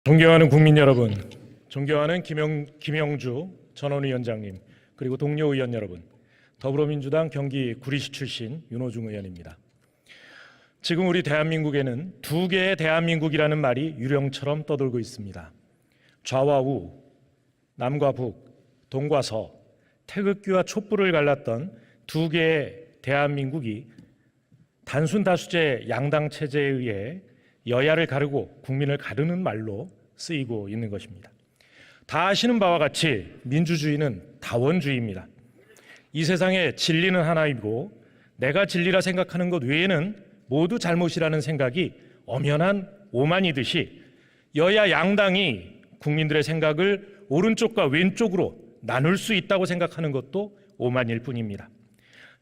존경하는 국민 여러분, 존경하는 김영주 전원위원장님, 그리고 동료 의원 여러분, 더불어민주당 경기 구리시 출신 윤호중 의원입니다. 지금 우리 대한민국에는 두 개의 대한민국이라는 말이 유령처럼 떠돌고 있습니다. 좌와 우, 남과 북, 동과 서, 태극기와 촛불을 갈랐던 두 개의 대한민국이 단순 다수제 양당 체제에 의해 여야를 가르고 국민을 가르는 말로 쓰이고 있는 것입니다. 다 아시는 바와 같이 민주주의는 다원주의입니다. 이 세상에 진리는 하나이고 내가 진리라 생각하는 것 외에는 모두 잘못이라는 생각이 엄연한 오만이듯이 여야 양당이 국민들의 생각을 오른쪽과 왼쪽으로 나눌 수 있다고 생각하는 것도 오만일 뿐입니다.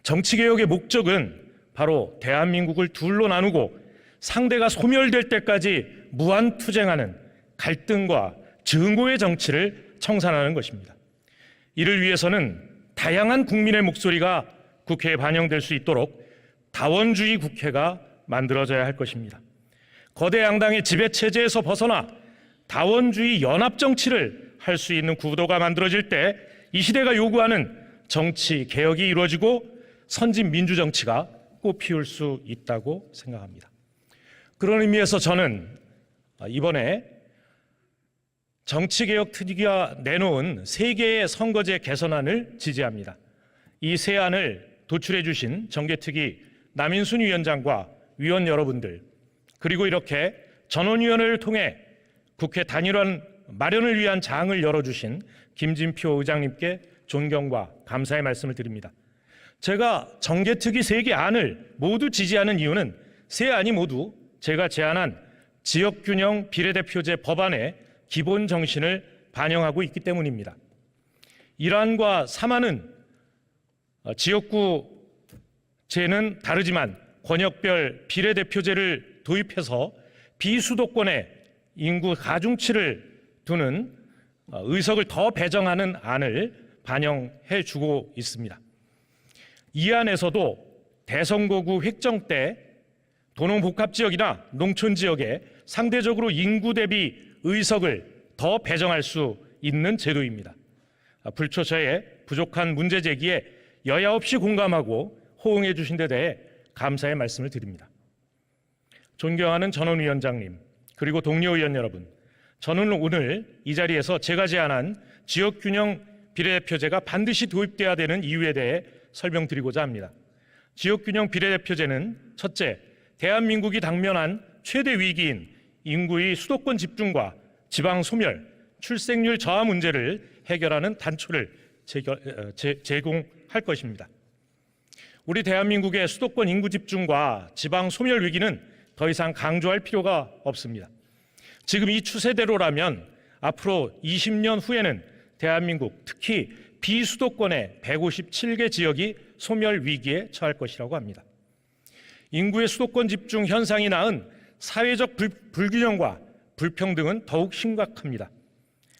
정치개혁의 목적은 바로 대한민국을 둘로 나누고 상대가 소멸될 때까지 무한투쟁하는 갈등과 증오의 정치를 청산하는 것입니다. 이를 위해서는 다양한 국민의 목소리가 국회에 반영될 수 있도록 다원주의 국회가 만들어져야 할 것입니다. 거대 양당의 지배체제에서 벗어나 다원주의 연합정치를 할 수 있는 구도가 만들어질 때 이 시대가 요구하는 정치 개혁이 이루어지고 선진 민주정치가 꽃피울 수 있다고 생각합니다. 그런 의미에서 저는 이번에 정치개혁 특위가 내놓은 3개의 선거제 개선안을 지지합니다. 이 세 안을 도출해 주신 정개특위 남인순 위원장과 위원 여러분들, 그리고 이렇게 전원위원회를 통해 국회 단일화 마련을 위한 장을 열어주신 김진표 의장님께 존경과 감사의 말씀을 드립니다. 제가 정개특위 3개 안을 모두 지지하는 이유는 세 안이 모두 제가 제안한 지역균형 비례대표제 법안의 기본 정신을 반영하고 있기 때문입니다. 1안과 3안은 지역구제는 다르지만 권역별 비례대표제를 도입해서 비수도권의 인구 가중치를 두는 의석을 더 배정하는 안을 반영해 주고 있습니다. 이 안에서도 대선거구 획정 때 도농복합지역이나 농촌지역에 상대적으로 인구 대비 의석을 더 배정할 수 있는 제도입니다. 불초저의 부족한 문제 제기에 여야 없이 공감하고 호응해 주신 데 대해 감사의 말씀을 드립니다. 존경하는 전원위원장님, 그리고 동료 의원 여러분, 저는 오늘 이 자리에서 제가 제안한 지역균형 비례대표제가 반드시 도입돼야 되는 이유에 대해 설명드리고자 합니다. 지역균형 비례대표제는 첫째, 대한민국이 당면한 최대 위기인 인구의 수도권 집중과 지방 소멸, 출생률 저하 문제를 해결하는 단초를 제공할 것입니다. 우리 대한민국의 수도권 인구 집중과 지방 소멸 위기는 더 이상 강조할 필요가 없습니다. 지금 이 추세대로라면 앞으로 20년 후에는 대한민국, 특히 비수도권의 157개 지역이 소멸 위기에 처할 것이라고 합니다. 인구의 수도권 집중 현상이 낳은 사회적 불균형과 불평등은 더욱 심각합니다.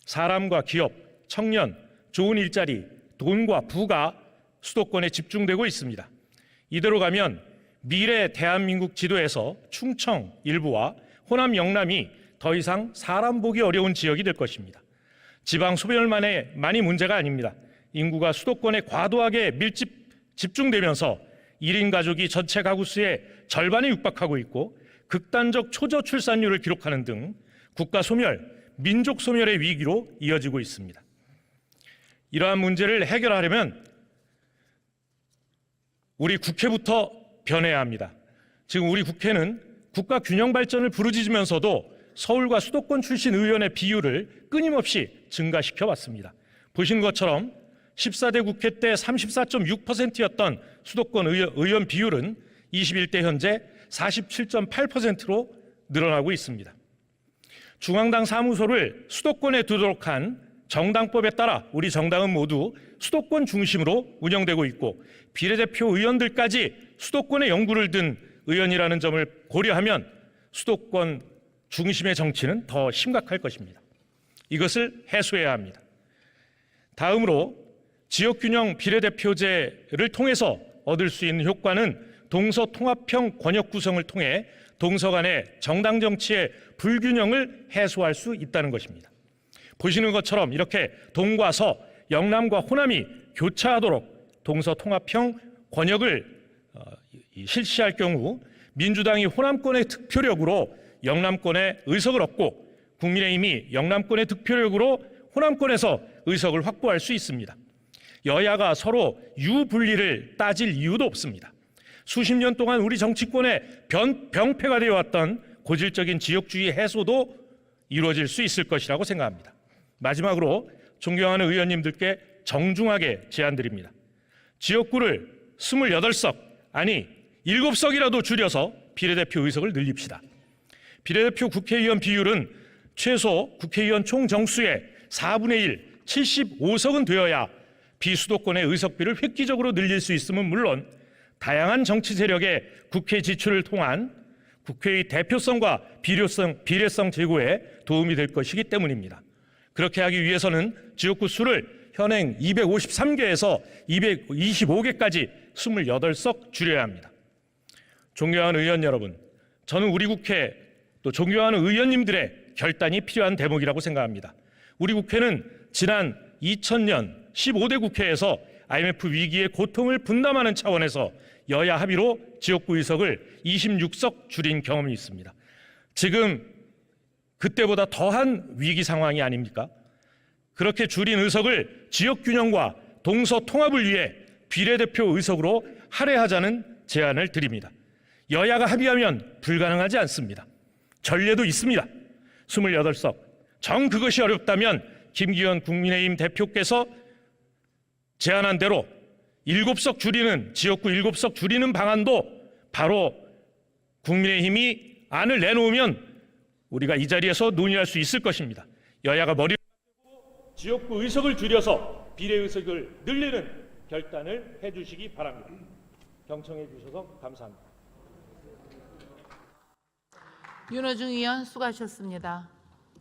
사람과 기업, 청년, 좋은 일자리, 돈과 부가 수도권에 집중되고 있습니다. 이대로 가면 미래 대한민국 지도에서 충청 일부와 호남 영남이 더 이상 사람 보기 어려운 지역이 될 것입니다. 지방 소멸만이 문제가 아닙니다. 인구가 수도권에 과도하게 집중되면서 1인 가족이 전체 가구 수의 절반에 육박하고 있고 극단적 초저 출산율을 기록하는 등 국가 소멸, 민족 소멸의 위기로 이어지고 있습니다. 이러한 문제를 해결하려면 우리 국회부터 변해야 합니다. 지금 우리 국회는 국가 균형 발전을 부르짖으면서도 서울과 수도권 출신 의원의 비율을 끊임없이 증가시켜 왔습니다. 보신 것처럼 14대 국회 때 34.6%였던 수도권 의원 비율은 21대 현재 47.8%로 늘어나고 있습니다. 중앙당 사무소를 수도권에 두도록 한 정당법에 따라 우리 정당은 모두 수도권 중심으로 운영되고 있고 비례대표 의원들까지 수도권에 연구를 든 의원이라는 점을 고려하면 수도권 중심의 정치는 더 심각할 것입니다. 이것을 해소해야 합니다. 다음으로 지역균형 비례대표제를 통해서 얻을 수 있는 효과는 동서통합형 권역 구성을 통해 동서 간의 정당 정치의 불균형을 해소할 수 있다는 것입니다. 보시는 것처럼 이렇게 동과 서, 영남과 호남이 교차하도록 동서 통합형 권역을 실시할 경우 민주당이 호남권의 득표력으로 영남권의 의석을 얻고 국민의힘이 영남권의 득표력으로 호남권에서 의석을 확보할 수 있습니다. 여야가 서로 유불리를 따질 이유도 없습니다. 수십 년 동안 우리 정치권의 병폐가 되어왔던 고질적인 지역주의 해소도 이루어질 수 있을 것이라고 생각합니다. 마지막으로 존경하는 의원님들께 정중하게 제안드립니다. 지역구를 28석, 아니 7석이라도 줄여서 비례대표 의석을 늘립시다. 비례대표 국회의원 비율은 최소 국회의원 총 정수의 4분의 1, 75석은 되어야 비수도권의 의석비를 획기적으로 늘릴 수 있음은 물론 다양한 정치 세력의 국회 지출을 통한 국회의 대표성과 비례성 제고에 도움이 될 것이기 때문입니다. 그렇게 하기 위해서는 지역구 수를 현행 253개에서 225개까지 28석 줄여야 합니다. 존경하는 의원 여러분, 저는 우리 국회 또 존경하는 의원님들의 결단이 필요한 대목이라고 생각합니다. 우리 국회는 지난 2000년 15대 국회에서 IMF 위기의 고통을 분담하는 차원에서 여야 합의로 지역구 의석을 26석 줄인 경험이 있습니다. 지금 그때보다 더한 위기 상황이 아닙니까? 그렇게 줄인 의석을 지역 균형과 동서 통합을 위해 비례대표 의석으로 할애하자는 제안을 드립니다. 여야가 합의하면 불가능하지 않습니다. 전례도 있습니다. 28석. 정 그것이 어렵다면 김기현 국민의힘 대표께서 제안한 대로 7석 줄이는 지역구 7석 줄이는 방안도 바로 국민의힘이 안을 내놓으면 우리가 이 자리에서 논의할 수 있을 것입니다. 여야가 머리를 맞대고 지역구 의석을 줄여서 비례의석을 늘리는 결단을 해주시기 바랍니다. 경청해 주셔서 감사합니다. 윤호중 의원 수고하셨습니다.